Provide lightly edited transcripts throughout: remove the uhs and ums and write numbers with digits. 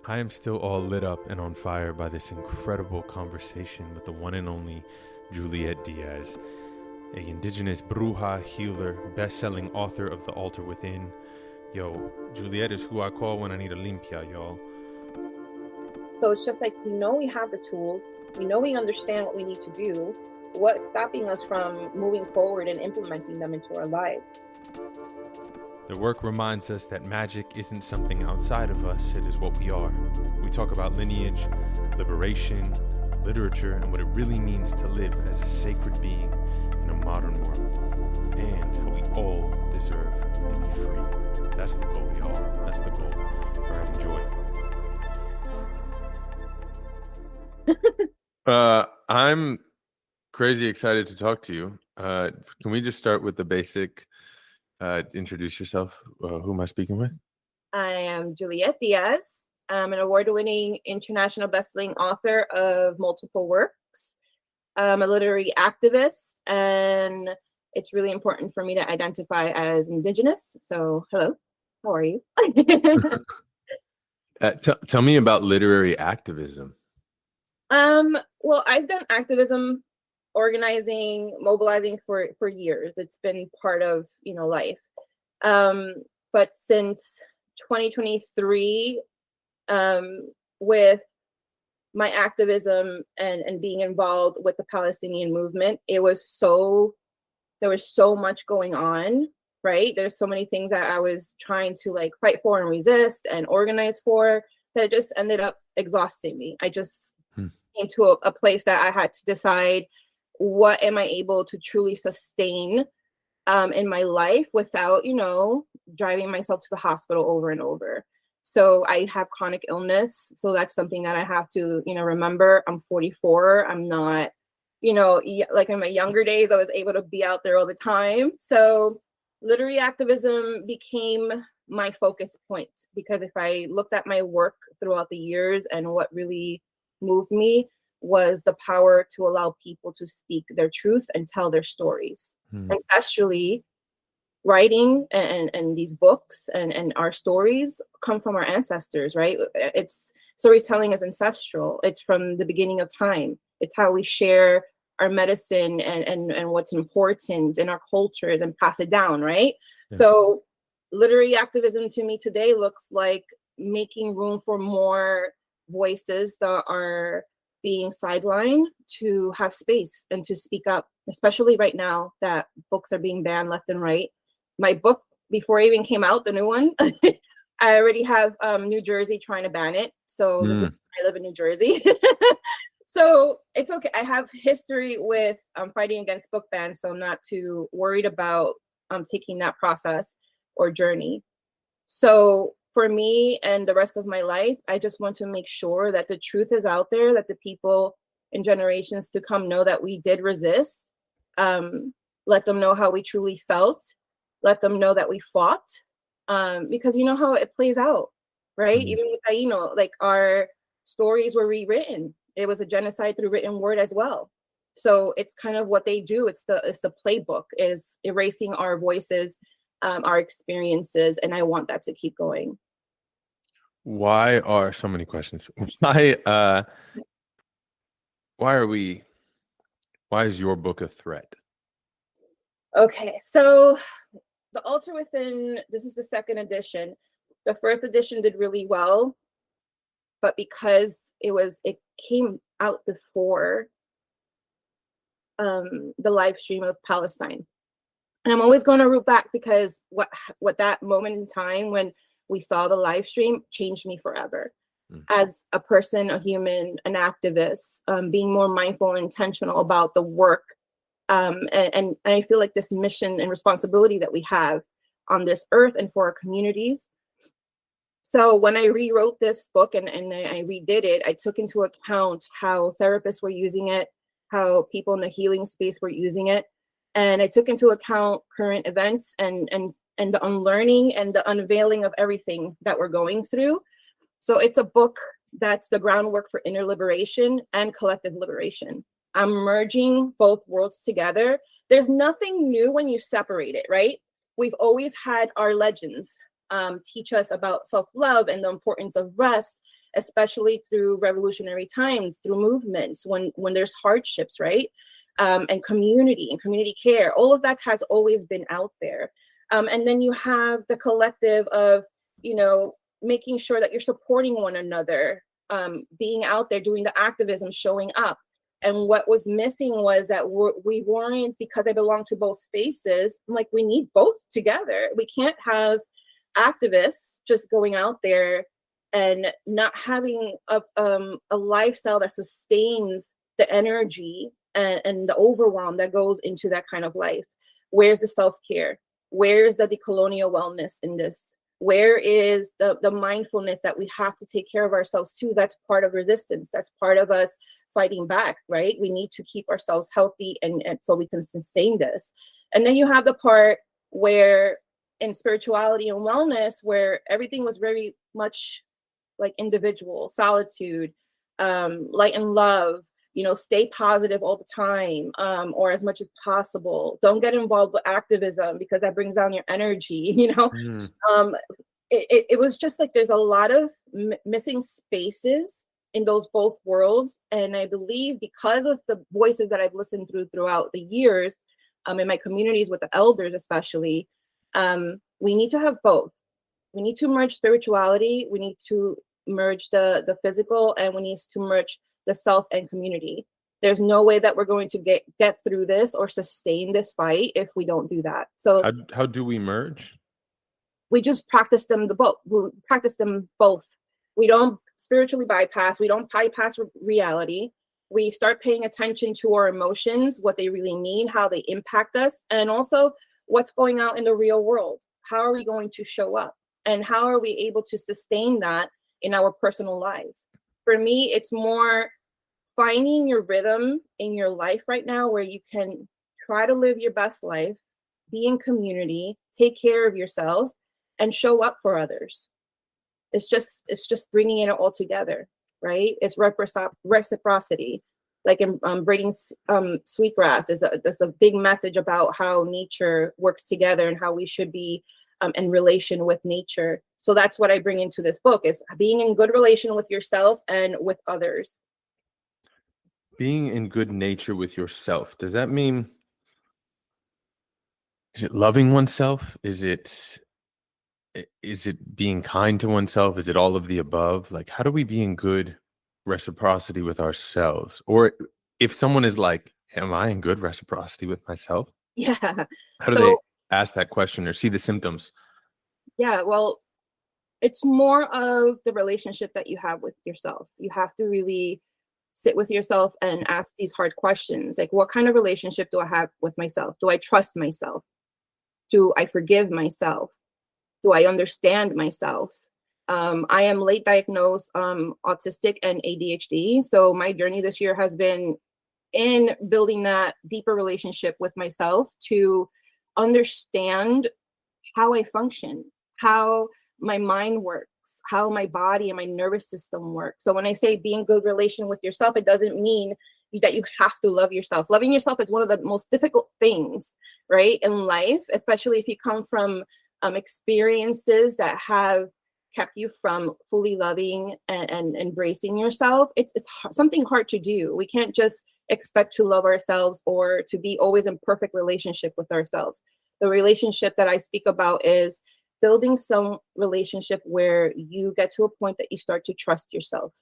I am still all lit up and on fire by this incredible conversation with the one and only Juliet Diaz, a indigenous bruja, healer, best-selling author of The Altar Within. Yo, Juliet is who I call when I need a limpia, y'all. So it's just like, we know we have the tools, we know we understand what we need to do. What's stopping us from moving forward and implementing them into our lives? The work reminds us that magic isn't something outside of us, it is what we are. We talk about lineage, liberation, literature, and what it really means to live as a sacred being in a modern world. And how we all deserve to be free. That's the goal, y'all. That's the goal. All right, enjoy. I'm crazy excited to talk to you. Can we just start with the basic introduce yourself? Who am I speaking with? I am Juliet Diaz. I'm an award-winning international best-selling author of multiple works. I'm a literary activist, and it's really important for me to identify as indigenous. So, hello, how are you? Tell me about literary activism. Well, I've done activism, organizing, mobilizing for years. It's been part of, life. But since 2023, with my activism and being involved with the Palestinian movement, there was so much going on, right? There's so many things that I was trying to fight for and resist and organize for that it just ended up exhausting me. I just came to a place that I had to decide, what am I able to truly sustain in my life without, driving myself to the hospital over and over. So I have chronic illness. So that's something that I have to, remember. I'm 44. I'm not, like in my younger days, I was able to be out there all the time. So literary activism became my focus point, because if I looked at my work throughout the years, and what really moved me was the power to allow people to speak their truth and tell their stories. Ancestrally, writing and these books and our stories come from our ancestors, right? It's storytelling is ancestral. It's from the beginning of time. It's how we share our medicine and what's important in our cultures and pass it down, right? Yeah. So literary activism to me today looks like making room for more voices that are being sidelined to have space and to speak up, especially right now that books are being banned left and right. My book, before it even came out, the new one, I already have New Jersey trying to ban it. So I live in New Jersey. So it's okay. I have history with fighting against book bans, so I'm not too worried about taking that process or journey. So for me and the rest of my life, I just want to make sure that the truth is out there, that the people in generations to come know that we did resist. Let them know how we truly felt. Let them know that we fought, because you know how it plays out, right? Even with Taino, our stories were rewritten. It was a genocide through written word as well. So it's kind of what they do. It's the playbook, is erasing our voices, our experiences, and I want that to keep going. Why are so many questions? Why is your book a threat? Okay, so The Altar Within, this is the second edition. The first edition did really well, but because it came out before the live stream of Palestine. And I'm always going to root back, because what that moment in time when we saw the live stream changed me forever. As a person, a human, an activist, being more mindful and intentional about the work. And I feel like this mission and responsibility that we have on this earth and for our communities. So when I rewrote this book and I redid it, I took into account how therapists were using it, how people in the healing space were using it. And I took into account current events and the unlearning and the unveiling of everything that we're going through. So it's a book that's the groundwork for inner liberation and collective liberation. I'm merging both worlds together. There's nothing new when you separate it, right? We've always had our legends teach us about self-love and the importance of rest especially through revolutionary times, through movements, when there's hardships, right? And community care, all of that has always been out there. And then you have the collective of, making sure that you're supporting one another, being out there, doing the activism, showing up. And what was missing was that we weren't, because I belong to both spaces, like, we need both together. We can't have activists just going out there and not having a lifestyle that sustains the energy and the overwhelm that goes into that kind of life. Where's the self-care? Where's the decolonial wellness in this? Where is the mindfulness that we have to take care of ourselves too? That's part of resistance. That's part of us fighting back, right? We need to keep ourselves healthy and so we can sustain this. And then you have the part where in spirituality and wellness, where everything was very much like individual, solitude, light and love, stay positive all the time, or as much as possible. Don't get involved with activism because that brings down your energy, It was just like there's a lot of missing spaces in those both worlds. And I believe because of the voices that I've listened throughout the years, in my communities with the elders especially, we need to have both. We need to merge spirituality, we need to merge the physical, and we need to merge the self and community. There's no way that we're going to get through this or sustain this fight if we don't do that. So how do we merge? We just practice them we practice them both. We don't spiritually bypass, we don't bypass reality. We start paying attention to our emotions, what they really mean, how they impact us, and also what's going out in the real world. How are we going to show up? And how are we able to sustain that in our personal lives? For me, it's more finding your rhythm in your life right now where you can try to live your best life, be in community, take care of yourself, and show up for others. It's just bringing it all together, right? It's reciprocity. Like in braiding sweetgrass is a big message about how nature works together and how we should be in relation with nature. So that's what I bring into this book, is being in good relation with yourself and with others. Being in good nature with yourself. Does that mean, is it loving oneself? Is it being kind to oneself? Is it all of the above? Like, how do we be in good reciprocity with ourselves? Or if someone is like, am I in good reciprocity with myself? Yeah. How do they ask that question or see the symptoms? Yeah, well, it's more of the relationship that you have with yourself. You have to really sit with yourself and ask these hard questions. Like, what kind of relationship do I have with myself? Do I trust myself? Do I forgive myself? Do I understand myself? I am late diagnosed autistic and ADHD. So my journey this year has been in building that deeper relationship with myself to understand how I function, how my mind works, how my body and my nervous system work. So when I say be in good relation with yourself, it doesn't mean that you have to love yourself. Loving yourself is one of the most difficult things, right, in life, especially if you come from experiences that have kept you from fully loving and embracing yourself. It's something hard to do. We can't just expect to love ourselves or to be always in perfect relationship with ourselves. The relationship that I speak about is building some relationship where you get to a point that you start to trust yourself.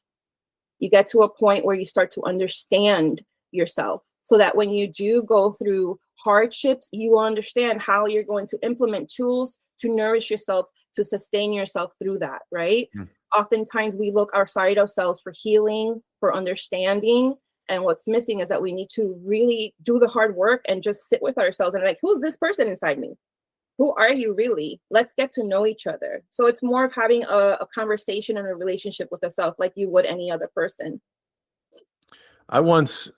You get to a point where you start to understand yourself, so that when you do go through hardships, you understand how you're going to implement tools to nourish yourself, to sustain yourself through that, right? Oftentimes we look outside ourselves for healing, for understanding, and what's missing is that we need to really do the hard work and just sit with ourselves and like, who's this person inside me? Who are you really? Let's get to know each other. So it's more of having a conversation and a relationship with yourself like you would any other person. I once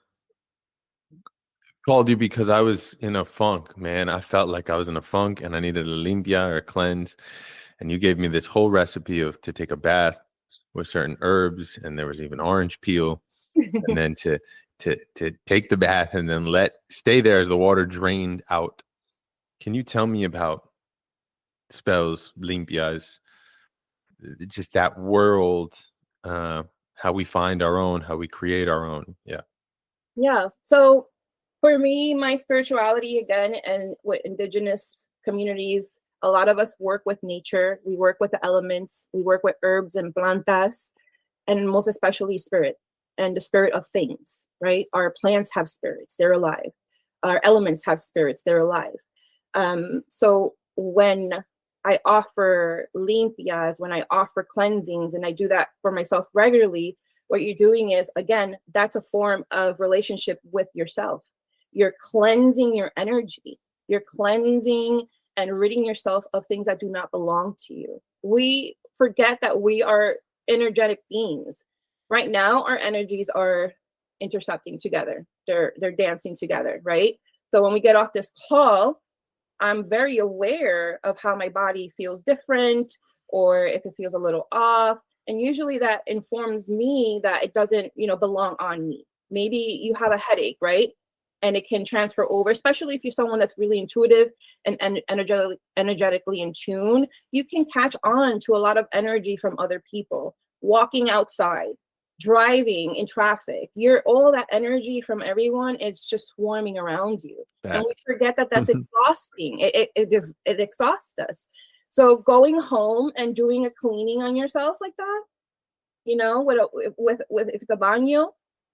called you because I was in a funk, man. I felt like I was in a funk and I needed a limpia or a cleanse. And you gave me this whole recipe to take a bath with certain herbs, and there was even orange peel, and then to take the bath and then stay there as the water drained out. Can you tell me about spells, limpias, just that world how we find our own, how we create our own. Yeah. Yeah. So for me, my spirituality, again, and with indigenous communities, a lot of us work with nature. We work with the elements. We work with herbs and plantas, and most especially spirit and the spirit of things, right? Our plants have spirits, they're alive. Our elements have spirits, they're alive. So when I offer limpias, when I offer cleansings, and I do that for myself regularly, what you're doing is, again, that's a form of relationship with yourself. You're cleansing your energy. You're cleansing and ridding yourself of things that do not belong to you. We forget that we are energetic beings. Right now, our energies are intercepting together. They're dancing together, right? So when we get off this call, I'm very aware of how my body feels different, or if it feels a little off. And usually that informs me that it doesn't, belong on me. Maybe you have a headache, right? And it can transfer over, especially if you're someone that's really intuitive and energetically in tune. You can catch on to a lot of energy from other people. Walking outside, driving in traffic, all that energy from everyone is just swarming around you. And we forget that that's exhausting. It exhausts us. So going home and doing a cleaning on yourself like that, with if it's a baño,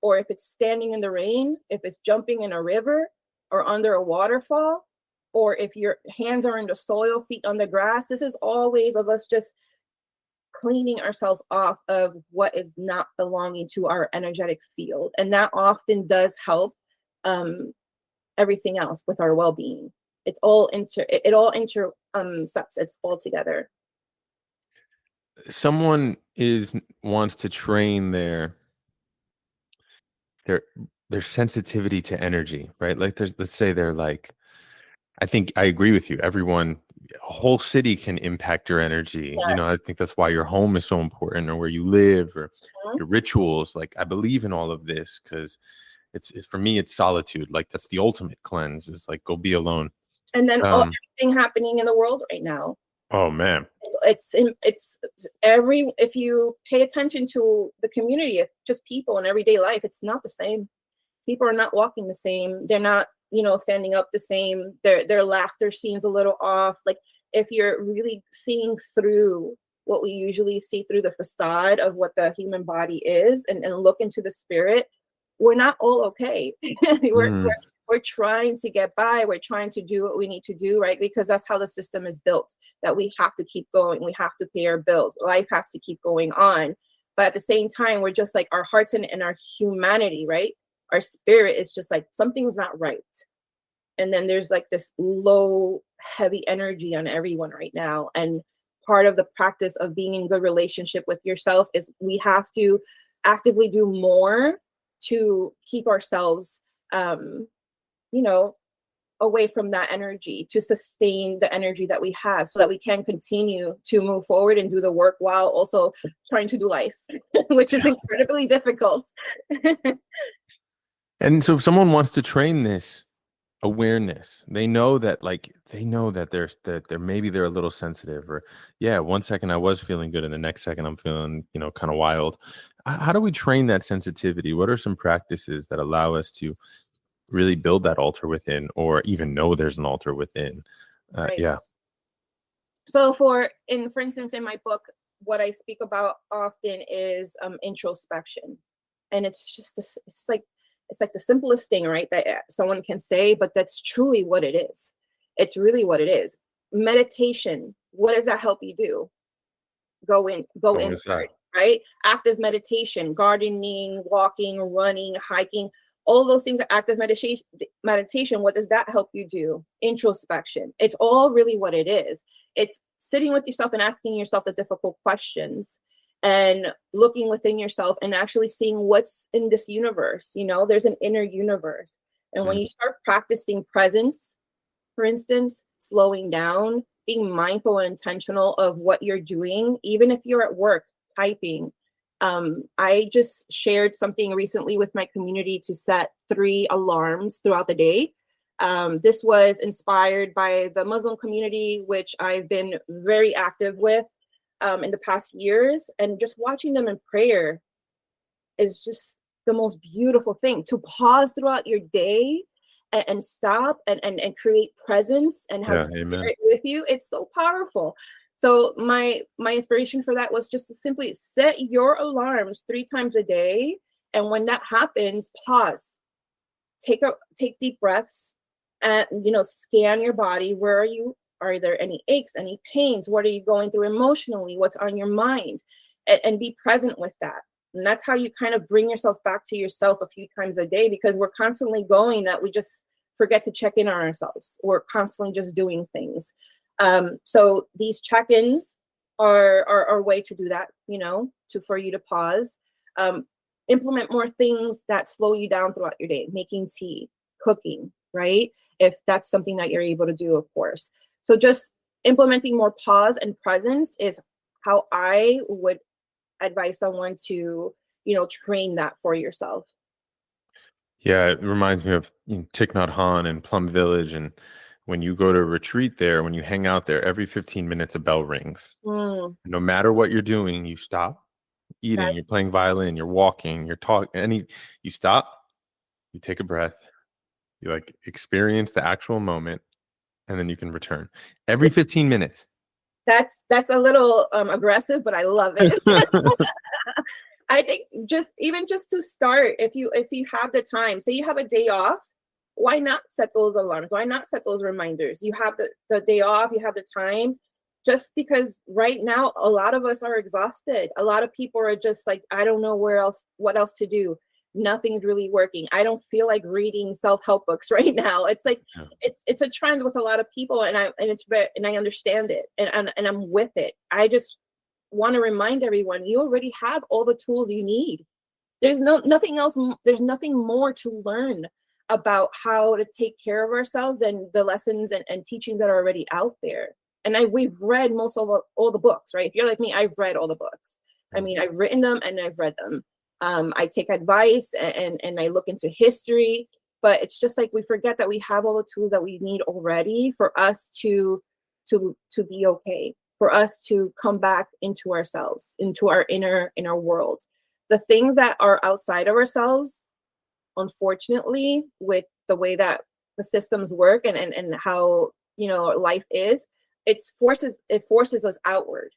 or if it's standing in the rain, if it's jumping in a river or under a waterfall, or if your hands are in the soil, feet on the grass, this is all ways of us just cleaning ourselves off of what is not belonging to our energetic field. And that often does help everything else with our well-being. It's all steps. It's all together. Someone wants to train their sensitivity to energy, right? Like let's say they're like, I think I agree with you. A whole city can impact your energy. Yes. I think that's why your home is so important, or where you live, or Mhm. your rituals. Like, I believe in all of this because it's for me, it's solitude. Like, that's the ultimate cleanse, is like, go be alone. And then everything happening in the world right now. Oh man. It's if you pay attention to the community of just people in everyday life, it's not the same. People are not walking the same. They're not, standing up the same. Their laughter seems a little off. Like, if you're really seeing through what we usually see through the facade of what the human body is, and look into the spirit, we're not all okay. We're trying to get by. We're trying to do what we need to do, right? Because that's how the system is built, that we have to keep going. We have to pay our bills. Life has to keep going on. But at the same time, we're just like, our hearts and our humanity, right? Our spirit is just like, something's not right. And then there's like this low, heavy energy on everyone right now. And part of the practice of being in good relationship with yourself is we have to actively do more to keep ourselves away from that energy, to sustain the energy that we have, so that we can continue to move forward and do the work while also trying to do life, which is incredibly difficult. And so if someone wants to train this awareness, they know that they're a little sensitive, or one second I was feeling good and the next second I'm feeling, kind of wild. How do we train that sensitivity? What are some practices that allow us to really build that altar within, or even know there's an altar within? Right. Yeah. So for instance, in my book, what I speak about often is introspection. And it's just it's like the simplest thing, right, that someone can say, but that's truly what it is. It's really what it is. Meditation, what does that help you do? Go inside, right? Active meditation, gardening, walking, running, hiking, all those things are active meditation. What does that help you do? Introspection. It's all really what it is. It's sitting with yourself and asking yourself the difficult questions, and looking within yourself and actually seeing what's in this universe. There's an inner universe. And when you start practicing presence, for instance, slowing down, being mindful and intentional of what you're doing, even if you're at work, typing. I just shared something recently with my community to set 3 alarms throughout the day. This was inspired by the Muslim community, which I've been very active with. in the past years, and just watching them in prayer is just the most beautiful thing. To pause throughout your day and stop and create presence and have Amen. spirit with you. It's so powerful. So my inspiration for that was just to simply set your alarms 3 times a day. And when that happens, pause, take deep breaths, and scan your body. Where are you? Are there any aches, any pains? What are you going through emotionally? What's on your mind? And be present with that. And that's how you kind of bring yourself back to yourself a few times a day, because we're constantly going that we just forget to check in on ourselves. We're constantly just doing things. So these check-ins are a way to do that, for you to pause. Implement more things that slow you down throughout your day, making tea, cooking, right? If that's something that you're able to do, of course. So just implementing more pause and presence is how I would advise someone to, train that for yourself. Yeah, it reminds me of Thich Nhat Hanh and Plum Village. And when you go to retreat there, when you hang out there, every 15 minutes a bell rings. No matter what you're doing, you stop eating, you're playing violin, you're walking, you're talking, you stop, you take a breath, you experience the actual moment, and then you can return every 15 minutes. That's a little aggressive, but I love it. I think just to start, if you have the time, say you have a day off, why not set those alarms? Why not set those reminders? You have the day off, you have the time. Just because right now a lot of us are exhausted. A lot of people are just like, I don't know what else to do. Nothing's really working. I don't feel like reading self-help books right now. It's like it's a trend with a lot of people, and I understand it, and I'm with it. I just want to remind everyone, you already have all the tools you need. There's nothing else. There's nothing more to learn about how to take care of ourselves and the lessons and teachings that are already out there. And we've read most of all the books, right? If you're like me, I've read all the books. I mean, I've written them and I've read them. I take advice and I look into history, but it's just like we forget that we have all the tools that we need already for us to be okay, for us to come back into ourselves, into our inner world. The things that are outside of ourselves, unfortunately, with the way that the systems work and how life is, it forces us outward.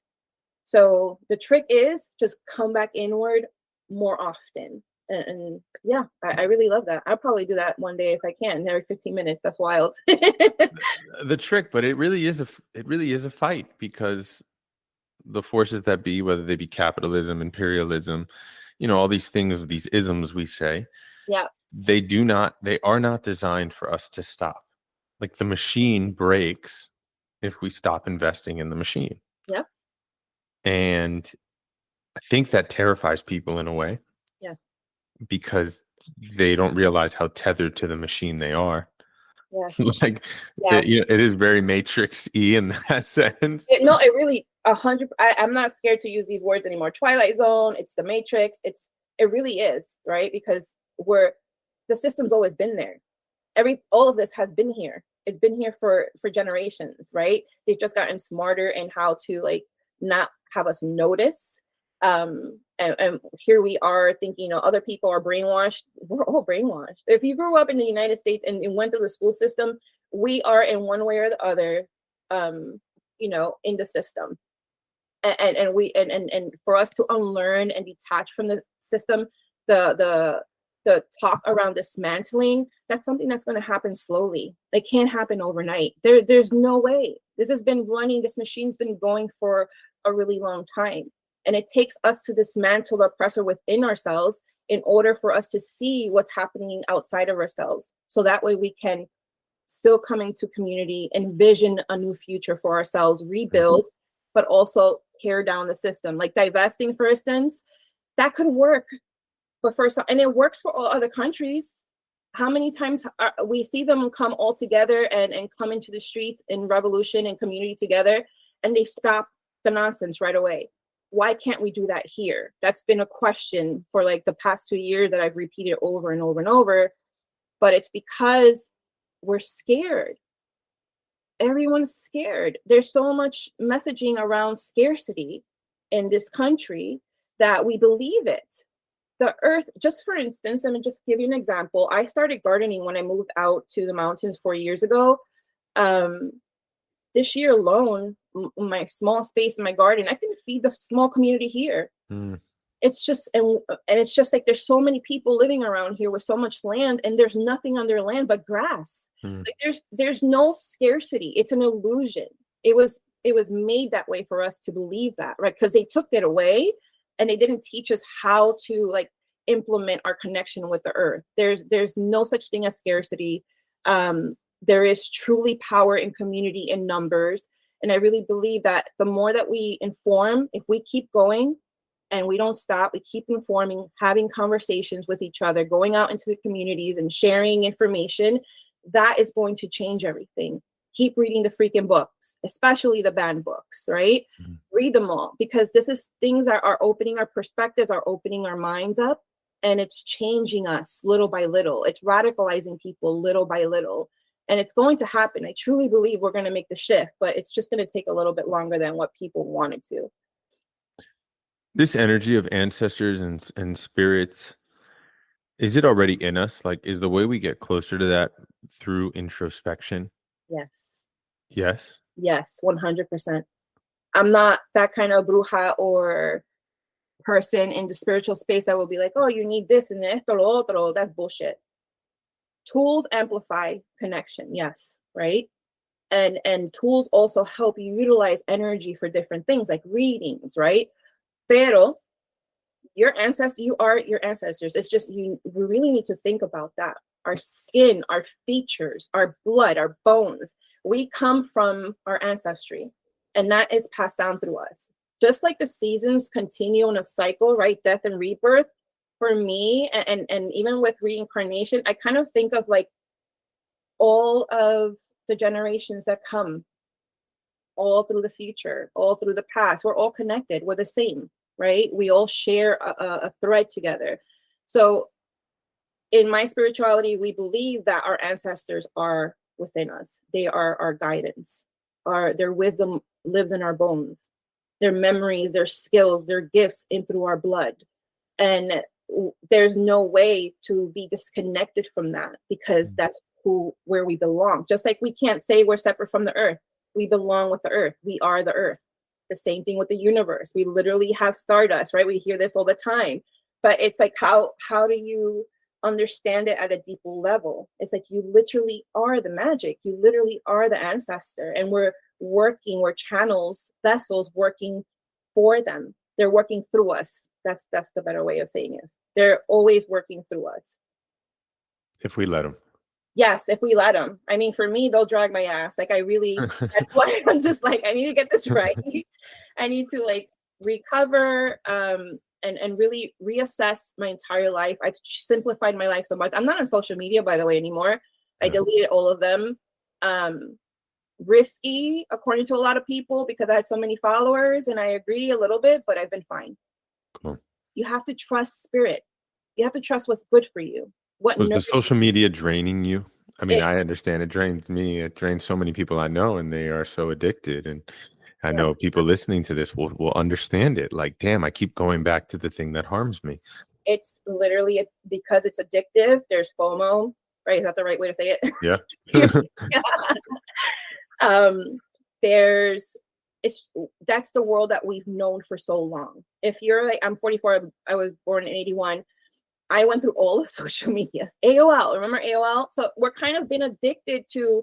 So the trick is just come back inward more often. And yeah, I really love that. I'll probably do that one day if I can, every 15 minutes. That's wild. The trick, but it really is a fight, because the forces that be, whether they be capitalism, imperialism, all these things, these isms we say, they are not designed for us to stop. Like the machine breaks if we stop investing in the machine. Yeah. And I think that terrifies people in a way. Yeah. Because they don't realize how tethered to the machine they are. Yes. It is very Matrix-y in that sense. It really 100. I'm not scared to use these words anymore. Twilight Zone. It's the Matrix. It really is, right? Because the system's always been there. All of this has been here. It's been here for generations, right? They've just gotten smarter in how to not have us notice. And here we are thinking, other people are brainwashed. We're all brainwashed. If you grew up in the United States and went through the school system, we are in one way or the other, in the system. And for us to unlearn and detach from the system, the talk around dismantling, that's something that's going to happen slowly. It can't happen overnight. There's no way. This machine's been going for a really long time. And it takes us to dismantle the oppressor within ourselves in order for us to see what's happening outside of ourselves. So that way we can still come into community, envision a new future for ourselves, rebuild, but also tear down the system. Like divesting, for instance, that could work. But and it works for all other countries. How many times we see them come all together and come into the streets in revolution and community together, and they stop the nonsense right away. Why can't we do that here? That's been a question for the past 2 years that I've repeated over and over and over. But it's because we're scared. Everyone's scared. There's so much messaging around scarcity. in this country that we believe it. The earth, just for instance, let me just give you an example. I started gardening when I moved out to the mountains 4 years ago. This year alone, my small space in my garden, I can feed the small community here. It's just, and it's just like there's so many people living around here with so much land, and there's nothing on their land but grass. Like there's no scarcity. It's an illusion. It was made that way for us to believe that, right? Because they took it away and they didn't teach us how to like implement our connection with the earth. There's no such thing as scarcity. There is truly power in community in numbers. And I really believe that the more that we inform, if we keep going and we don't stop, we keep informing, having conversations with each other, going out into the communities and sharing information, that is going to change everything. Keep reading the freaking books, especially the banned books, right? Read them all, because this is things that are opening our perspectives, are opening our minds up, and it's changing us little by little. It's radicalizing people little by little. And it's going to happen. I truly believe we're going to make the shift, but it's just going to take a little bit longer than what people wanted to. This energy of ancestors and spirits, is it already in us? Like, is the way we get closer to that through introspection? Yes. Yes? Yes, 100%. I'm not that kind of bruja or person in the spiritual space that will be like, oh, you need this and esto, lo otro. That's bullshit. Tools amplify connection, yes, right? And tools also help you utilize energy for different things like readings, right? Pero your ancestors, you are your ancestors. It's just we really need to think about that. Our skin, our features, our blood, our bones, we come from our ancestry, and that is passed down through us. Just like the seasons continue in a cycle, right? Death and rebirth. For me, and even with reincarnation, I kind of think of like all of the generations that come, all through the future, all through the past. We're all connected. We're the same, right? We all share a thread together. So in my spirituality, we believe that our ancestors are within us. They are our guidance. Their wisdom lives in our bones. Their memories, their skills, their gifts in through our blood. And there's no way to be disconnected from that, because that's where we belong. Just like we can't say we're separate from the earth. We belong with the earth. We are the earth. The same thing with the universe. We literally have stardust, right? We hear this all the time, but it's like, how do you understand it at a deeper level? It's like, you literally are the magic. You literally are the ancestor, and we're channels, vessels working for them. They're working through us. That's the better way of saying it. They're always working through us. If we let them. Yes, if we let them. I mean, for me, they'll drag my ass. Like, that's why I'm just like, I need to get this right. I need to like recover and really reassess my entire life. I've simplified my life so much. I'm not on social media, by the way, anymore. I deleted all of them. Risky, according to a lot of people, because I had so many followers, and I agree a little bit, but I've been fine. Cool. You have to trust spirit. You have to trust what's good for you. Was the social media draining you? I mean, I understand it drains me. It drains so many people I know, and they are so addicted. And I know people listening to this will understand it. Like, damn, I keep going back to the thing that harms me. It's literally because it's addictive. There's FOMO, right? Is that the right way to say it? Yeah. That's the world that we've known for so long. If you're like, I'm 44, I was born in 81. I went through all of social medias. AOL, remember AOL? So we're kind of been addicted to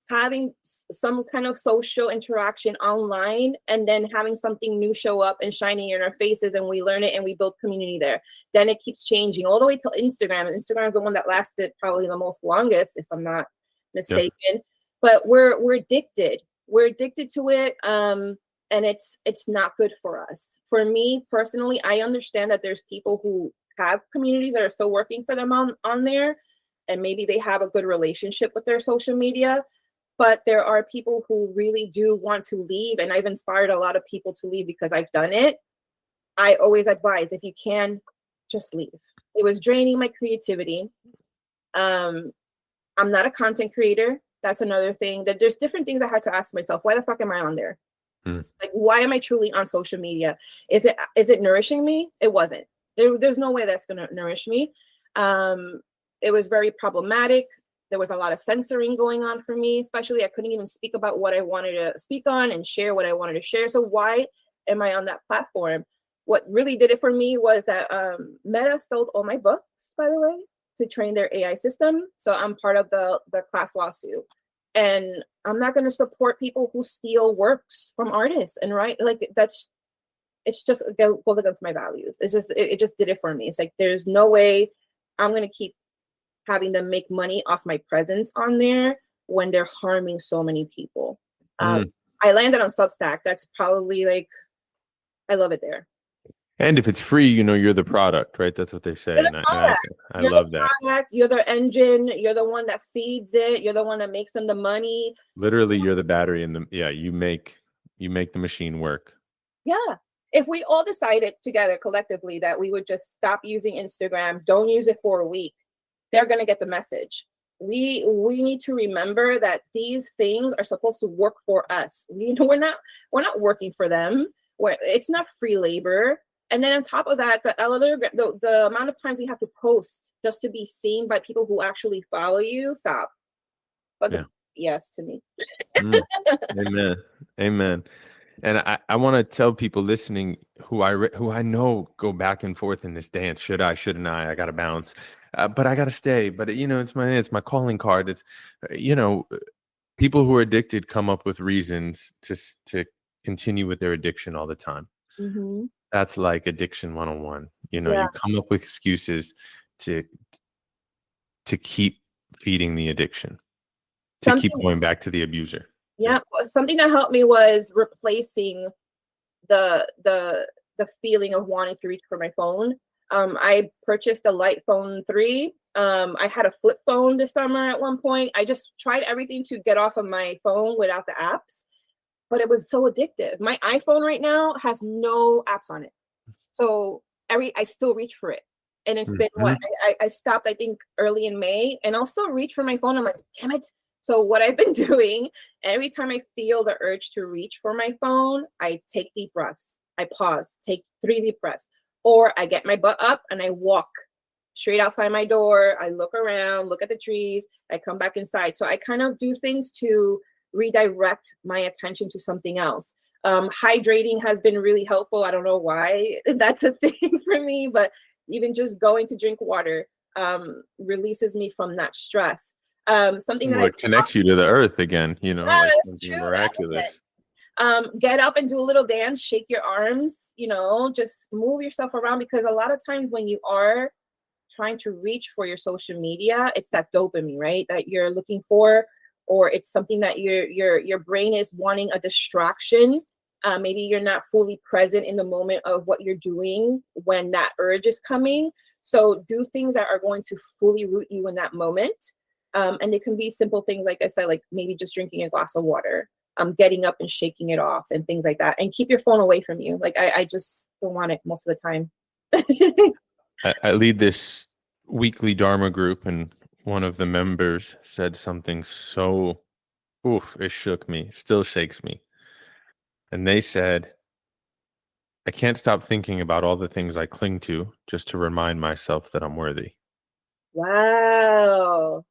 having some kind of social interaction online, and then having something new show up and shining in our faces, and we learn it and we build community there. Then it keeps changing all the way till Instagram. And Instagram is the one that lasted probably the most longest, if I'm not mistaken. Yeah. But we're addicted. We're addicted to it. And it's not good for us. For me personally, I understand that there's people who have communities that are still working for them on there, and maybe they have a good relationship with their social media. But there are people who really do want to leave, and I've inspired a lot of people to leave because I've done it. I always advise, if you can, just leave. It was draining my creativity. I'm not a content creator. That's another thing. That there's different things I had to ask myself. Why the fuck am I on there? Mm. Like, why am I truly on social media? Is it nourishing me? It wasn't. There's no way that's going to nourish me. It was very problematic. There was a lot of censoring going on for me, especially I couldn't even speak about what I wanted to speak on and share what I wanted to share. So why am I on that platform? What really did it for me was that Meta stole all my books, by the way, to train their AI system. So I'm part of the class lawsuit. And I'm not going to support people who steal works from artists and write like it's just, it goes against my values. It's just, it just did it for me. It's like, there's no way I'm going to keep having them make money off my presence on there when they're harming so many people. I landed on Substack. That's probably like, I love it there. And if it's free, you know, you're the product, right? That's what they say. And I love that. Product, you're the engine. You're the one that feeds it. You're the one that makes them the money. Literally, you're the battery in the, you make the machine work. Yeah. If we all decided together collectively that we would just stop using Instagram, don't use it for a week, they're going to get the message. We need to remember that these things are supposed to work for us. We're not working for them. It's not free labor. And then on top of that, the amount of times you have to post just to be seen by people who actually follow you, stop. But yes to me. Amen. And I want to tell people listening who I know go back and forth in this dance. Should I? Shouldn't I? I got to bounce, but I got to stay. But you know, it's my calling card. It's you know, people who are addicted come up with reasons to continue with their addiction all the time. Mm-hmm. That's like addiction 101. You know, you come up with excuses to keep feeding the addiction, to keep going back to the abuser. Yeah, something that helped me was replacing the feeling of wanting to reach for my phone. I purchased a light phone 3. I had a flip phone this summer at one point. I just tried everything to get off of my phone without the apps, but it was so addictive. My iPhone right now has no apps on it. So I still reach for it. And it's been what? I stopped, I think, early in May, and I'll still reach for my phone. I'm like, damn it. So what I've been doing, every time I feel the urge to reach for my phone, I take deep breaths. I pause, take 3 deep breaths, or I get my butt up and I walk straight outside my door. I look around, look at the trees. I come back inside. So I kind of do things to redirect my attention to something else. Hydrating has been really helpful. I don't know why that's a thing for me, but even just going to drink water releases me from that stress. Something that connects you to the earth again, you know, like something true, miraculous. Get up and do a little dance, shake your arms, you know, just move yourself around, because a lot of times when you are trying to reach for your social media, it's that dopamine, right, that you're looking for, or it's something that your brain is wanting a distraction. Maybe you're not fully present in the moment of what you're doing when that urge is coming. So do things that are going to fully root you in that moment. And it can be simple things, like I said, like maybe just drinking a glass of water, getting up and shaking it off and things like that. And keep your phone away from you. Like I just don't want it most of the time. I lead this weekly Dharma group, and one of the members said something so, it shook me, still shakes me. And they said, I can't stop thinking about all the things I cling to just to remind myself that I'm worthy. Wow.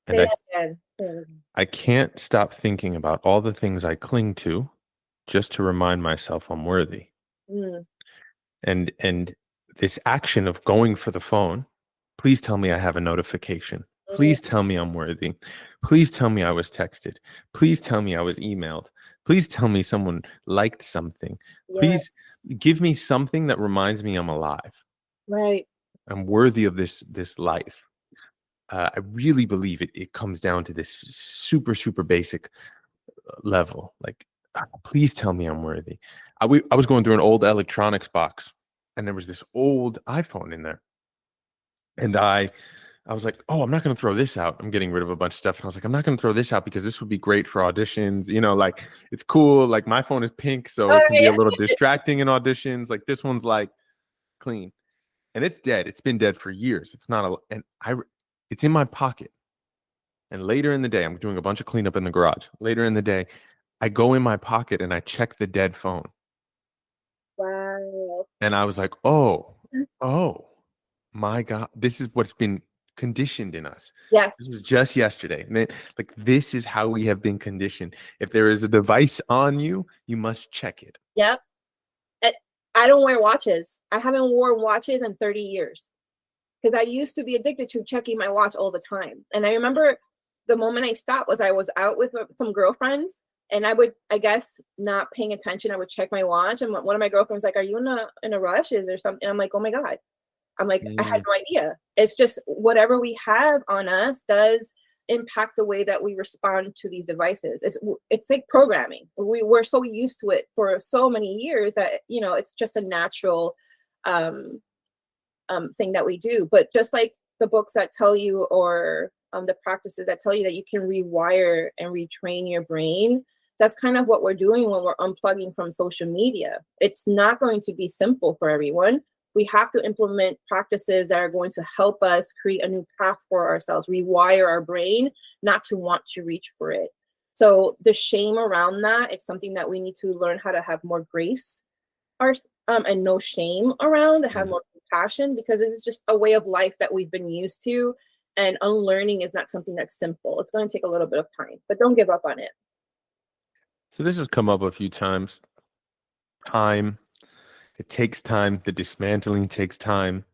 Say that again. I can't stop thinking about all the things I cling to just to remind myself I'm worthy. And this action of going for the phone, please tell me I have a notification. Please tell me I'm worthy. Please tell me I was texted. Please tell me I was emailed. Please tell me someone liked something. Please give me something that reminds me I'm alive. Right. I'm worthy of this life. I really believe it comes down to this super, super basic level. Like, please tell me I'm worthy. I was going through an old electronics box, and there was this old iPhone in there. And I was like, oh, I'm not going to throw this out. I'm getting rid of a bunch of stuff. And I was like, I'm not going to throw this out because this would be great for auditions. You know, like, it's cool. Like, my phone is pink, so it can be a little distracting in auditions. Like, this one's like clean. And it's dead. It's been dead for years. It's not it's in my pocket. And later in the day, I'm doing a bunch of cleanup in the garage. Later in the day, I go in my pocket and I check the dead phone. Wow. And I was like, oh my God, this is what's been conditioned in us. This Yes. was just yesterday. And then, like, this is how we have been conditioned. If there is a device on you, you must check it. Yep. I don't wear watches. I haven't worn watches in 30 years because I used to be addicted to checking my watch all the time. And I remember the moment I stopped was I was out with some girlfriends, and I would, I guess, not paying attention. I would check my watch, and one of my girlfriends was like, "Are you in a rush? Is there something?" I'm like, "Oh my God." I'm like, I had no idea. It's just whatever we have on us does impact the way that we respond to these devices. It's like programming. We're so used to it for so many years that, you know, it's just a natural thing that we do. But just like the books that tell you, or the practices that tell you that you can rewire and retrain your brain, that's kind of what we're doing when we're unplugging from social media. It's not going to be simple for everyone. We have to implement practices that are going to help us create a new path for ourselves, rewire our brain, not to want to reach for it. So the shame around that, it's something that we need to learn how to have more grace and no shame around, to have more compassion, because this is just a way of life that we've been used to. And unlearning is not something that's simple. It's going to take a little bit of time, but don't give up on it. So this has come up a few times. Time. It takes time. The dismantling takes time.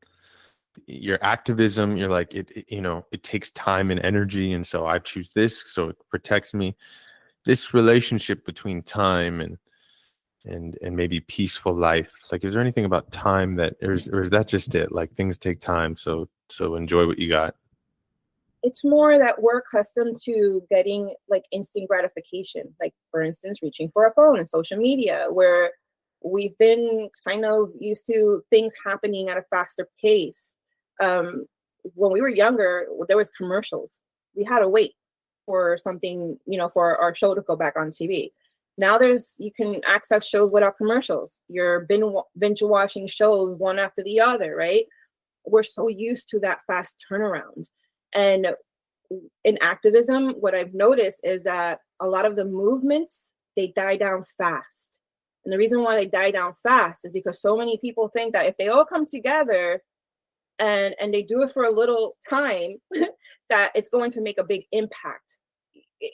Your activism, you're like, it takes time and energy. And so I choose this, so it protects me. This relationship between time and maybe peaceful life. Like, is there anything about time that, or is that just it? Like, things take time. So enjoy what you got. It's more that we're accustomed to getting like instant gratification. Like, for instance, reaching for a phone and social media, where we've been kind of used to things happening at a faster pace. When we were younger, there was commercials. We had to wait for something, for our show to go back on TV. Now you can access shows without commercials. You're binge watching shows one after the other, right? We're so used to that fast turnaround. And in activism, what I've noticed is that a lot of the movements, they die down fast. And the reason why they die down fast is because so many people think that if they all come together and they do it for a little time, that it's going to make a big impact.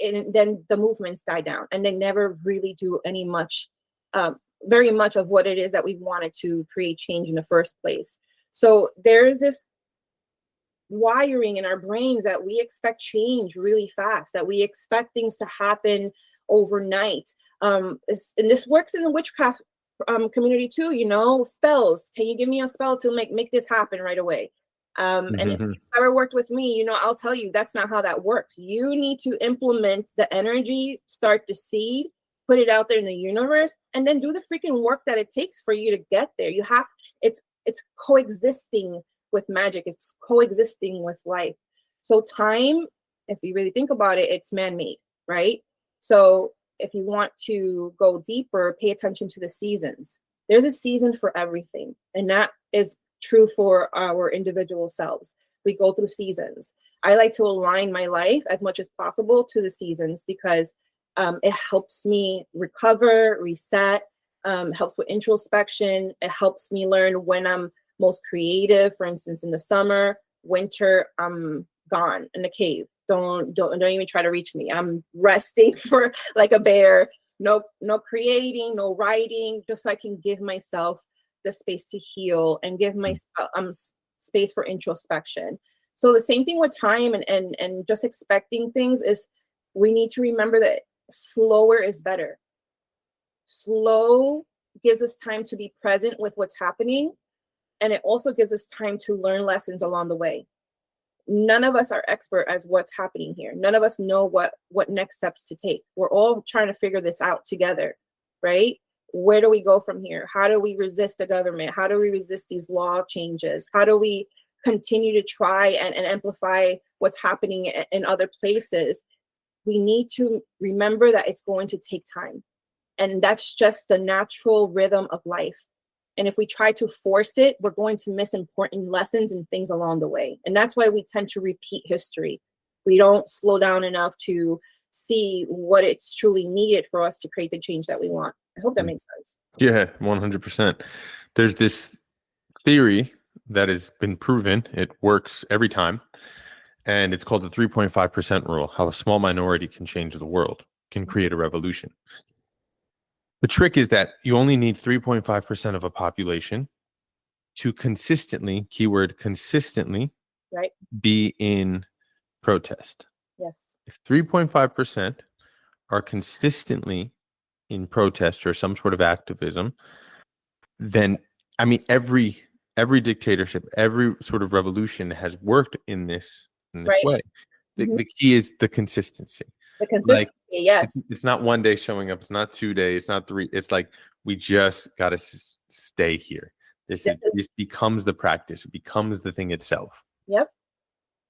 And then the movements die down, and they never really do very much of what it is that we wanted to create change in the first place. So there's this wiring in our brains that we expect change really fast, that we expect things to happen overnight. And this works in the witchcraft community too, spells. Can you give me a spell to make this happen right away? And if you've ever worked with me, I'll tell you that's not how that works. You need to implement the energy, start the seed, put it out there in the universe, and then do the freaking work that it takes for you to get there. It's coexisting with magic. It's coexisting with life. So time, if you really think about it, it's man-made, right? So if you want to go deeper, pay attention to the seasons. There's a season for everything. And that is true for our individual selves. We go through seasons. I like to align my life as much as possible to the seasons, because it helps me recover, reset, helps with introspection. It helps me learn when I'm most creative. For instance, in the summer, winter, I'm gone in the cave. Don't even try to reach me. I'm resting for like a bear. No creating, no writing, just so I can give myself the space to heal and give myself space for introspection. So the same thing with time and just expecting things is, we need to remember that slower is better. Slow gives us time to be present with what's happening. And it also gives us time to learn lessons along the way. None of us are expert as what's happening here. None of us know what next steps to take. We're all trying to figure this out together, right? Where do we go from here? How do we resist the government? How do we resist these law changes? How do we continue to try and amplify what's happening in other places? We need to remember that it's going to take time. And that's just the natural rhythm of life. And if we try to force it, we're going to miss important lessons and things along the way. And that's why we tend to repeat history. We don't slow down enough to see what it's truly needed for us to create the change that we want. I hope that makes sense. Yeah, 100%. There's this theory that has been proven, it works every time, and it's called the 3.5% rule, how a small minority can change the world, can create a revolution. The trick is that you only need 3.5% of a population to consistently, keyword consistently, Right? be in protest. Yes. If 3.5% are consistently in protest or some sort of activism, then I mean every dictatorship, every sort of revolution has worked in this Right. way. The key is the consistency. The consistency, yes. It's not one day showing up. It's not 2 days. It's not 3. It's like we just got to stay here. This becomes the practice. It becomes the thing itself. Yep.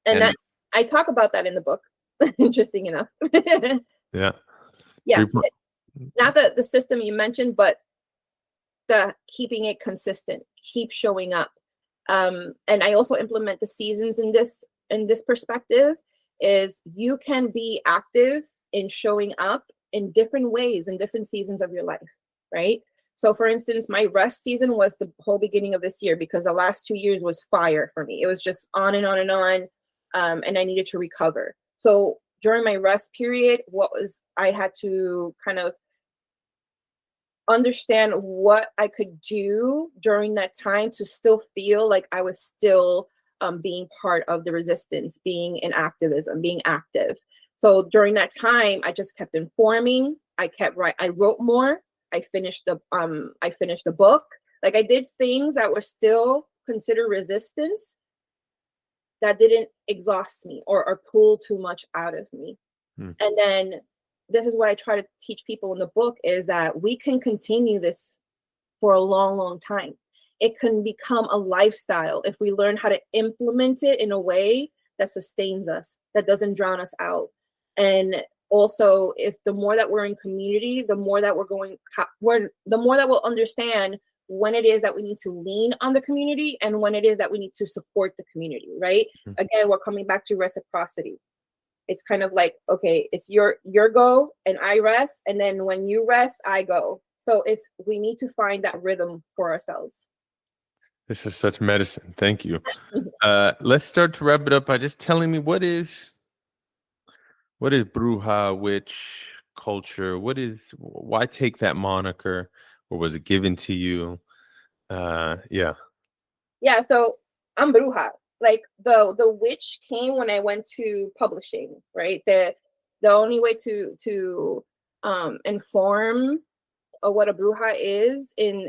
And that I talk about that in the book. Interesting enough. Yeah. Yeah. Not the system you mentioned, but the keeping it consistent, keep showing up. And I also implement the seasons in this perspective. Is you can be active in showing up in different ways in different seasons of your life, right? So for instance, my rest season was the whole beginning of this year because the last 2 years was fire for me. It was just on and on and on. And I needed to recover. So during my rest period, I had to kind of understand what I could do during that time to still feel like I was still being part of the resistance, being in activism, being active. So during that time, I just kept informing. I wrote more. I finished the book. Like I did things that were still considered resistance that didn't exhaust me or pull too much out of me. And then this is what I try to teach people in the book is that we can continue this for a long, long time. It can become a lifestyle if we learn how to implement it in a way that sustains us, that doesn't drown us out. And also, if the more that we're in community, the more that the more that we'll understand when it is that we need to lean on the community and when it is that we need to support the community, right? Again, we're coming back to reciprocity. It's kind of like, okay, it's your go and I rest. And then when you rest, I go. So we need to find that rhythm for ourselves. This is such medicine. Thank you. Let's start to wrap it up by just telling me what is bruja, witch culture? Why take that moniker, or was it given to you? Yeah, so I'm bruja. Like the witch came when I went to publishing, right? The only way to inform what a bruja is in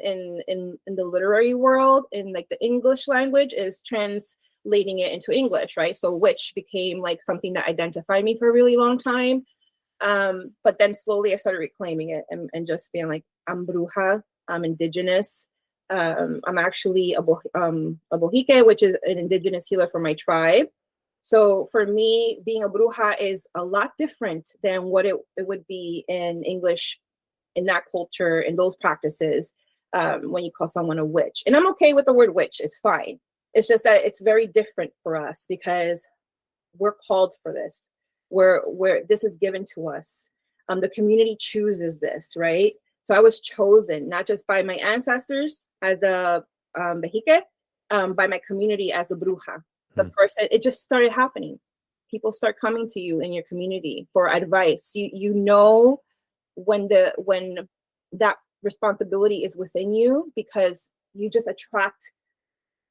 the literary world, in like the English language, is translating it into English, right? So witch became like something that identified me for a really long time. But then slowly I started reclaiming it and just being like, I'm bruja, I'm indigenous. I'm actually a bohique, which is an indigenous healer for my tribe. So for me, being a bruja is a lot different than what it would be in English, in that culture, in those practices, when you call someone a witch. And I'm okay with the word witch, it's fine. It's just that it's very different for us because we're called for this. Where this is given to us. The community chooses this, right? So I was chosen not just by my ancestors as a Bejique, by my community as a bruja. The person, it just started happening. People start coming to you in your community for advice. You know when that responsibility is within you because you just attract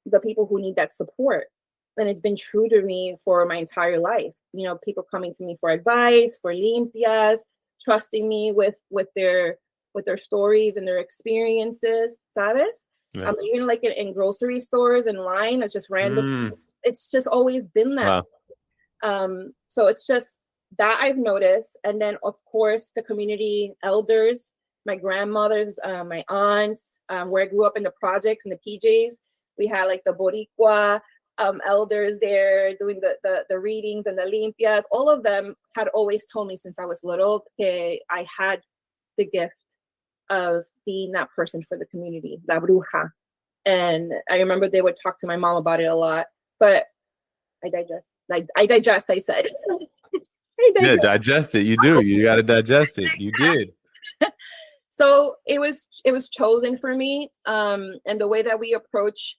the people who need that support. And it's been true to me for my entire life. You know, people coming to me for advice, for limpias, trusting me with their stories and their experiences, ¿sabes? Yeah. Even like in grocery stores and line, it's just random. It's just always been that. Wow. So it's just that I've noticed. And then, of course, the community elders, my grandmothers, my aunts, where I grew up in the projects and the PJs, we had like the Boricua elders there doing the readings and the limpias. All of them had always told me since I was little that I had the gift of being that person for the community, la bruja. And I remember they would talk to my mom about it a lot, but I digest, I said. I Yeah, digress. digest it. You do. You got to digest it. You did. So it was chosen for me, and the way that we approach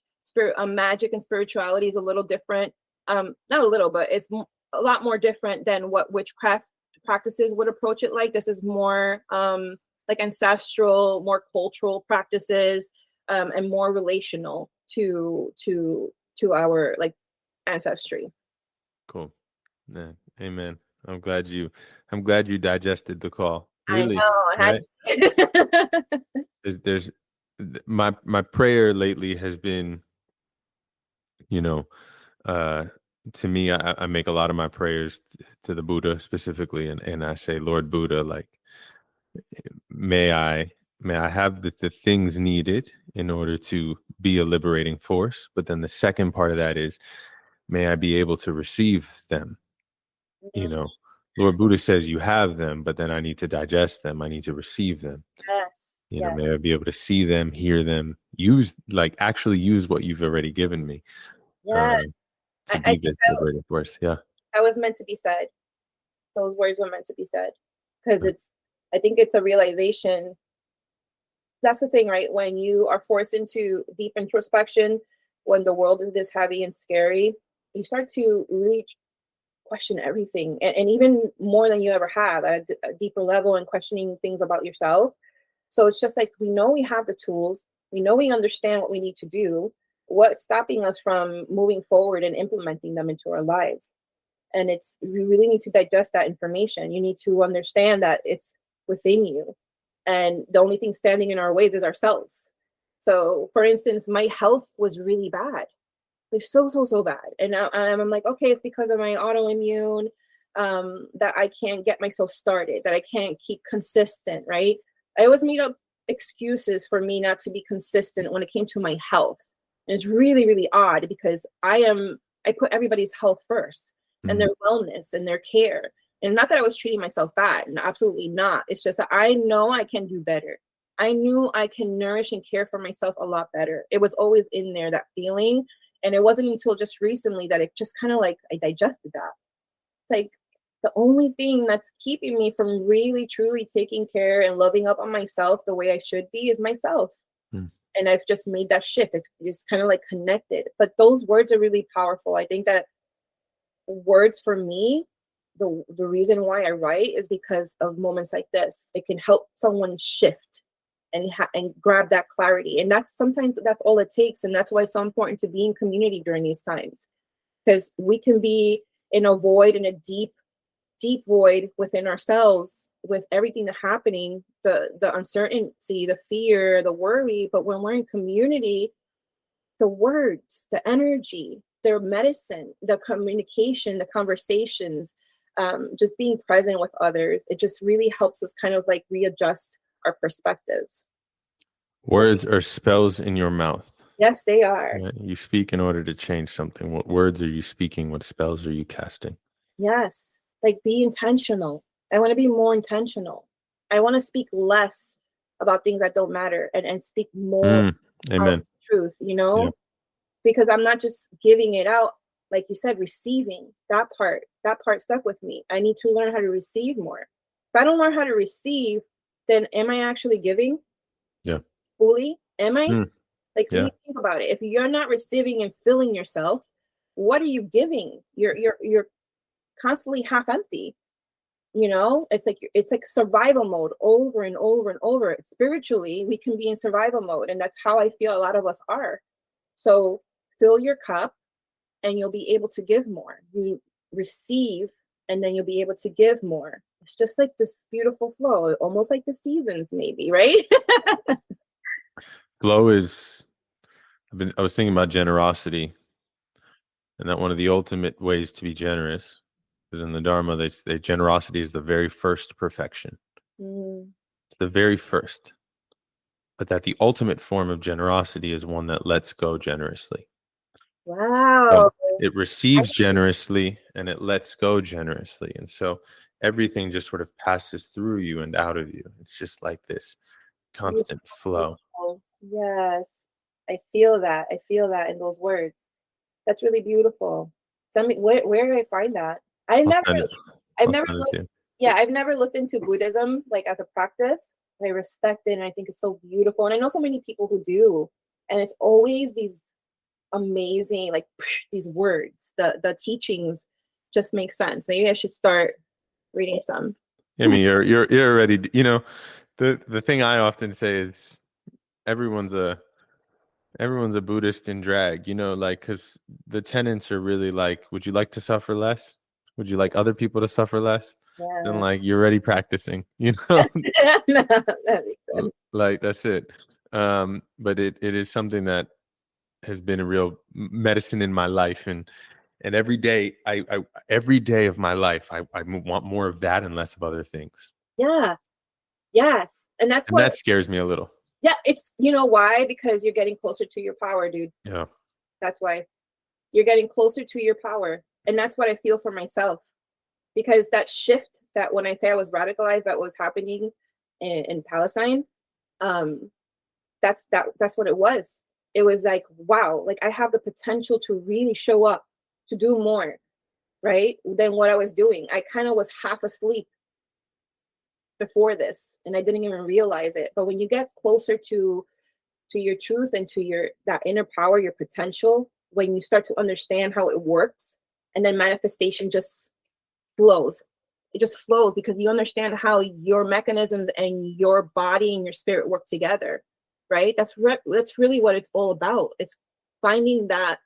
magic and spirituality is a little different. Not a little, but it's a lot more different than what witchcraft practices would approach it like. This is more like ancestral, more cultural practices, and more relational to our like ancestry. Cool. Yeah. Amen. I'm glad you digested the call. I know, Really, I had right? to. There's my prayer lately has been, you know, uh to me, I make a lot of my prayers to the Buddha specifically, and I say, Lord Buddha, like, may I may I have the things needed in order to be a liberating force. But then the second part of that is, may I be able to receive them. You know, Lord Buddha says you have them, but then I need to digest them. I need to receive them. Yes, yes, May I be able to see them, hear them, actually use what you've already given me, yes. um, to I be think this liberating force. Yeah. that was meant to be said. Those words were meant to be said because I think it's a realization. That's the thing, right? When you are forced into deep introspection, when the world is this heavy and scary, you start to really question everything, and even more than you ever have at a deeper level, and questioning things about yourself. So it's just like, we know we have the tools, we know we understand what we need to do. What's stopping us from moving forward and implementing them into our lives? And it's, you really need to digest that information. You need to understand that it's within you, and the only thing standing in our ways is ourselves. So for instance, my health was really bad. It's so bad, and I'm like, okay, it's because of my autoimmune, that I can't get myself started, that I can't keep consistent, right? I always made up excuses for me not to be consistent when it came to my health. And it's really odd because I put everybody's health first, and Mhm. their wellness and their care. And not that I was treating myself bad, and absolutely not. It's just that I know I can do better. I knew I can nourish and care for myself a lot better. It was always in there, that feeling. And it wasn't until just recently that it just kind of like, I digested that. It's like, the only thing that's keeping me from really truly taking care and loving up on myself the way I should be is myself. Mm. And I've just made that shift. It's just kind of like connected. But those words are really powerful. I think that words for me, the reason why I write is because of moments like this. It can help someone shift and grab that clarity. And sometimes that's all it takes. And that's why it's so important to be in community during these times, because we can be in a void, in a deep void within ourselves, with everything that's happening, the uncertainty, the fear, the worry. But when we're in community, the words, the energy, their medicine, the communication, the conversations, just being present with others, it just really helps us kind of like readjust our perspectives. Words are spells in your mouth. Yes, they are. Right? You speak in order to change something. What words are you speaking? What spells are you casting? Yes. Like, be intentional. I want to be more intentional. I want to speak less about things that don't matter, and speak more Amen. truth, Yeah. because I'm not just giving it out. Like you said, receiving, that part stuck with me. I need to learn how to receive more. If I don't learn how to receive, then am I actually giving Yeah. fully? Am I? Mm. Like, Yeah. really think about it. If you're not receiving and filling yourself, what are you giving? You're constantly half empty. It's like survival mode over and over and over. Spiritually, we can be in survival mode, and that's how I feel a lot of us are. So fill your cup, and you'll be able to give more. You receive, and then you'll be able to give more. It's just like this beautiful flow, almost like the seasons, maybe, right? Flow is, I was thinking about generosity, and that one of the ultimate ways to be generous is in the Dharma, they say generosity is the very first perfection. Mm, It's the very first. But that the ultimate form of generosity is one that lets go generously. So wow. it receives generously and it lets go generously. And so everything just sort of passes through you and out of you. It's just like this constant flow. Beautiful. Yes. I feel that. I feel that in those words. That's really beautiful. Tell me, where do I find that? I I'll never send it. I've I'll never send it looked, to you. yeah, I've never looked into Buddhism like as a practice. I respect it and I think it's so beautiful. And I know so many people who do. And it's always these amazing, like these words. The teachings just make sense. Maybe I should start reading some. I mean, you're already, the thing I often say is everyone's a everyone's a Buddhist in drag, like, because the tenets are really like, would you like to suffer less? Would you like other people to suffer less? Then, Yeah. like, you're already practicing, know? That makes sense. Like, that's it. But it is something that has been a real medicine in my life. And every day, every day of my life, I want more of that and less of other things. Yeah. Yes. And that's And what, that scares me a little. yeah, it's, you know why? Because you're getting closer to your power, dude. Yeah. That's why you're getting closer to your power. And that's what I feel for myself. Because that shift, that when I say I was radicalized about what was happening in Palestine, um, that's what it was. It was like, wow, like I have the potential to really show up, to do more, right, than what I was doing. I kind of was half asleep before this and I didn't even realize it. But when you get closer to your truth and to your that inner power, your potential, when you start to understand how it works, and then manifestation just flows. It just flows because you understand how your mechanisms and your body and your spirit work together, right? That's really what it's all about. It's finding that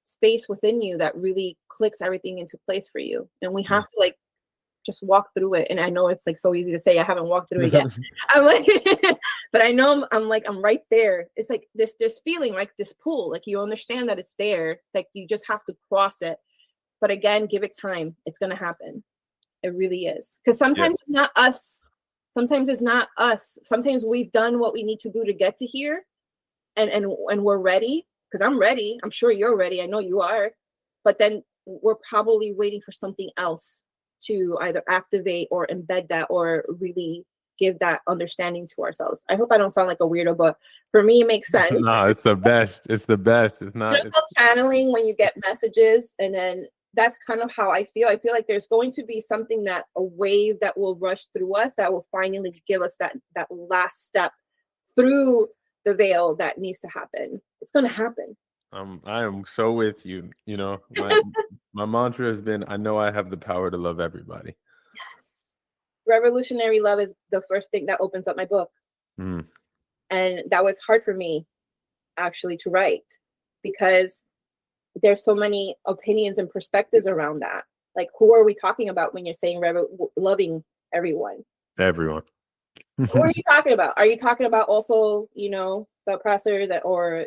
space within you that really clicks everything into place for you. And we have to like just walk through it. And I know it's like so easy to say, I haven't walked through it yet. I'm like, but I know I'm right there. It's like this feeling, like this pull, like you understand that it's there, like you just have to cross it. But again, give it time. It's going to happen. It really is. Because sometimes it's not us. Sometimes it's not us. Sometimes we've done what we need to do to get to here, and we're ready. Because I'm ready. I'm sure you're ready. I know you are. But then we're probably waiting for something else to either activate or embed that or really give that understanding to ourselves. I hope I don't sound like a weirdo, but for me, it makes sense. No, it's the best. It's the best. It's not. You know how channeling when you get messages, and then that's kind of how I feel. I feel like there's going to be something, that a wave that will rush through us that will finally give us that last step through the veil that needs to happen. It's going to happen. I am so with you. My mantra has been, I know I have the power to love everybody. Yes. Revolutionary love is the first thing that opens up my book. Mm. And that was hard for me actually to write because there's so many opinions and perspectives around that. Like, who are we talking about when you're saying loving everyone? Everyone. Who are you talking about? Are you talking about also, the oppressor or,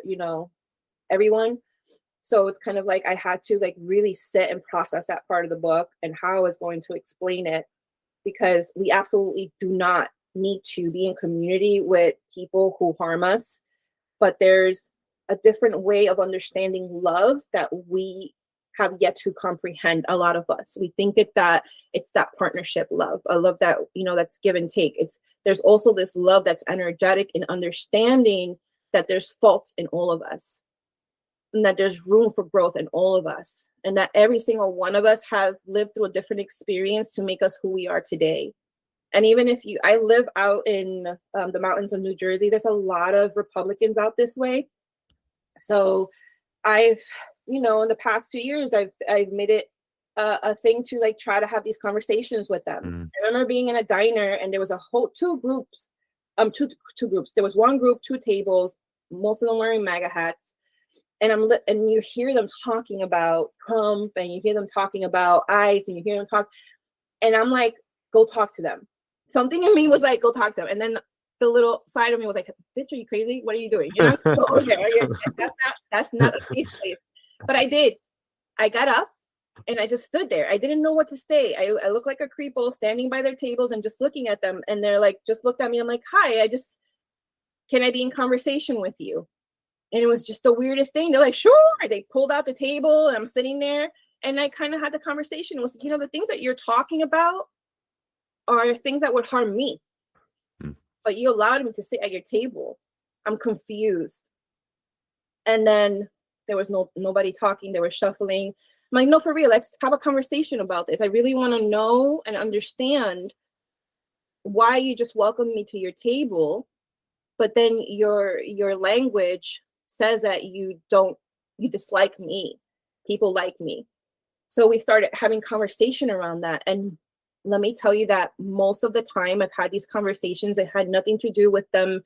everyone? So it's kind of like I had to like really sit and process that part of the book and how I was going to explain it, because we absolutely do not need to be in community with people who harm us. But there's a different way of understanding love that we have yet to comprehend, a lot of us. We think that it's that partnership love, a love that, that's give and take. There's also this love that's energetic and understanding that there's faults in all of us, and that there's room for growth in all of us, and that every single one of us have lived through a different experience to make us who we are today. And even if I live out in the mountains of New Jersey, there's a lot of Republicans out this way. So I've, in the past 2 years, I've made it a thing to like try to have these conversations with them. I remember being in a diner and there was a whole two groups. There was one group, two tables, most of them wearing MAGA hats. And and you hear them talking about Trump, and you hear them talking about ICE, and you hear them talk. And I'm like, go talk to them. Something in me was like, go talk to them. And then the little side of me was like, bitch, are you crazy? What are you doing? You're not going to go over there. That's not a safe place. But I did. I got up and I just stood there. I didn't know what to say. I looked like a creepo standing by their tables and just looking at them. And they're like, just looked at me. I'm like, hi, can I be in conversation with you? And it was just the weirdest thing. They're like, sure. They pulled out the table and I'm sitting there. And I kind of had the conversation. It was, the things that you're talking about are things that would harm me. But you allowed me to sit at your table. I'm confused. And then there was nobody talking. They were shuffling. I'm like, no, for real, let's have a conversation about this. I really want to know and understand why you just welcomed me to your table, but then your language says that you dislike me. People like me. So we started having conversation around that. And let me tell you that most of the time I've had these conversations, it had nothing to do with them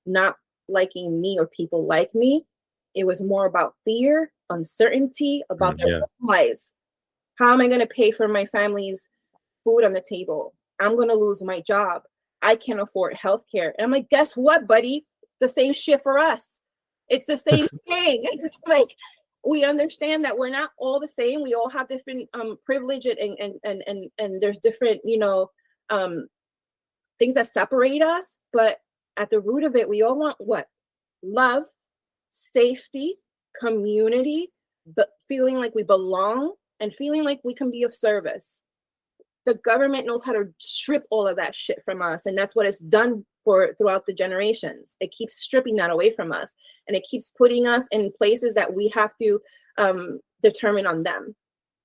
not liking me or people like me. It was more about fear, uncertainty about their own lives. How am I going to pay for my family's food on the table? I'm going to lose my job. I can't afford healthcare. And I'm like, guess what, buddy? The same shit for us. It's the same thing. Like, we understand that we're not all the same. We all have different privilege and there's different, things that separate us. But at the root of it, we all want what? Love, safety, community, but feeling like we belong and feeling like we can be of service. The government knows how to strip all of that shit from us. And that's what it's done throughout the generations. It keeps stripping that away from us. And it keeps putting us in places that we have to determine on them.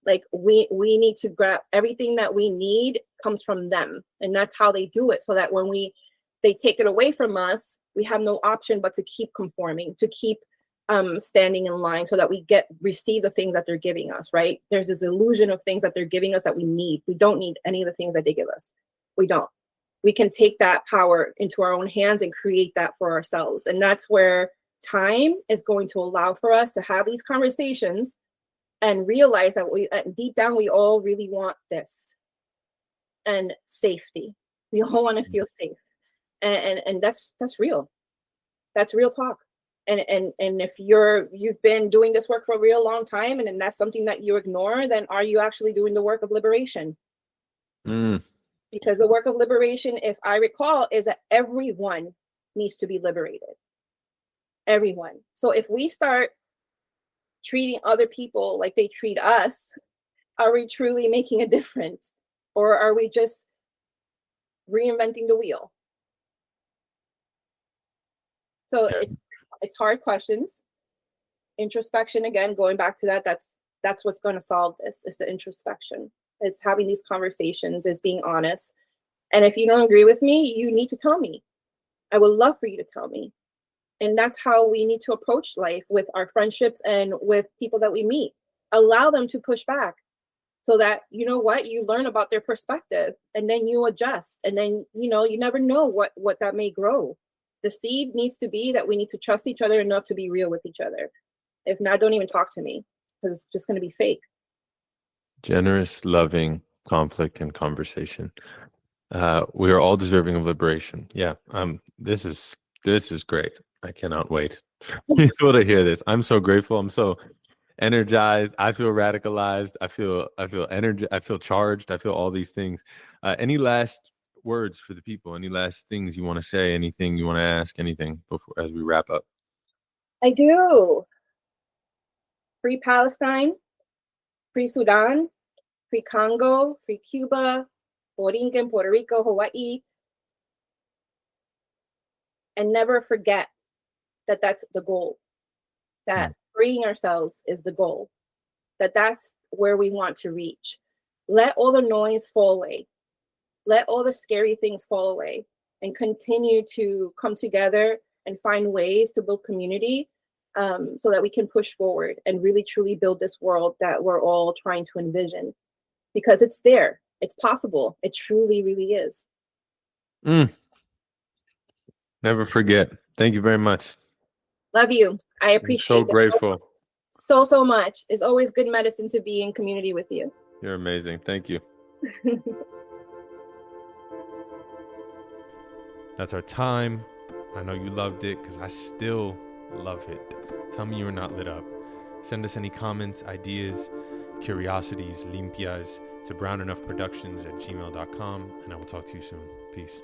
Like we need to grab everything that we need comes from them. And that's how they do it. So that when they take it away from us, we have no option but to keep conforming, to keep standing in line so that we receive the things that they're giving us, right? There's this illusion of things that they're giving us that we need. We don't need any of the things that they give us. We don't. We can take that power into our own hands and create that for ourselves. And that's where time is going to allow for us to have these conversations and realize that deep down, we all really want this and safety. We all want to feel safe. And that's real. That's real talk. And if you've been doing this work for a real long time and that's something that you ignore, then are you actually doing the work of liberation? Because the work of liberation, if I recall, is that everyone needs to be liberated. Everyone. So if we start treating other people like they treat us, are we truly making a difference? Or are we just reinventing the wheel? So it's hard questions. Introspection, again, going back to that's what's going to solve this. It's the introspection. It's having these conversations, it's being honest. And if you don't agree with me, you need to tell me. I would love for you to tell me. And that's how we need to approach life with our friendships and with people that we meet. Allow them to push back so that, you know what, you learn about their perspective and then you adjust. And then, you never know what that may grow. The seed needs to be that we need to trust each other enough to be real with each other. If not, don't even talk to me because it's just going to be fake. Generous, loving conflict and conversation. We are all deserving of liberation. Yeah. This is great. I cannot wait for people to hear this. I'm so grateful. I'm so energized. I feel radicalized. I feel energy. I feel charged. I feel all these things. Any last words for the people? Any last things you want to say? Anything you want to ask? Anything before as we wrap up? I do. Free Palestine, free Sudan, free Congo, free Cuba, Borinquen, Puerto Rico, Hawaii. And never forget that that's the goal. That freeing ourselves is the goal. That's where we want to reach. Let all the noise fall away. Let all the scary things fall away and continue to come together and find ways to build community so that we can push forward and really truly build this world that we're all trying to envision. Because it's there. It's possible. It truly, really is. Never forget. Thank you very much. Love you. I appreciate it. So grateful. So much. It's always good medicine to be in community with you. You're amazing. Thank you. That's our time. I know you loved it because I still love it. Tell me you're not lit up. Send us any comments, ideas, curiosities, limpias to brownenoughproductions@gmail.com, and I will talk to you soon. Peace.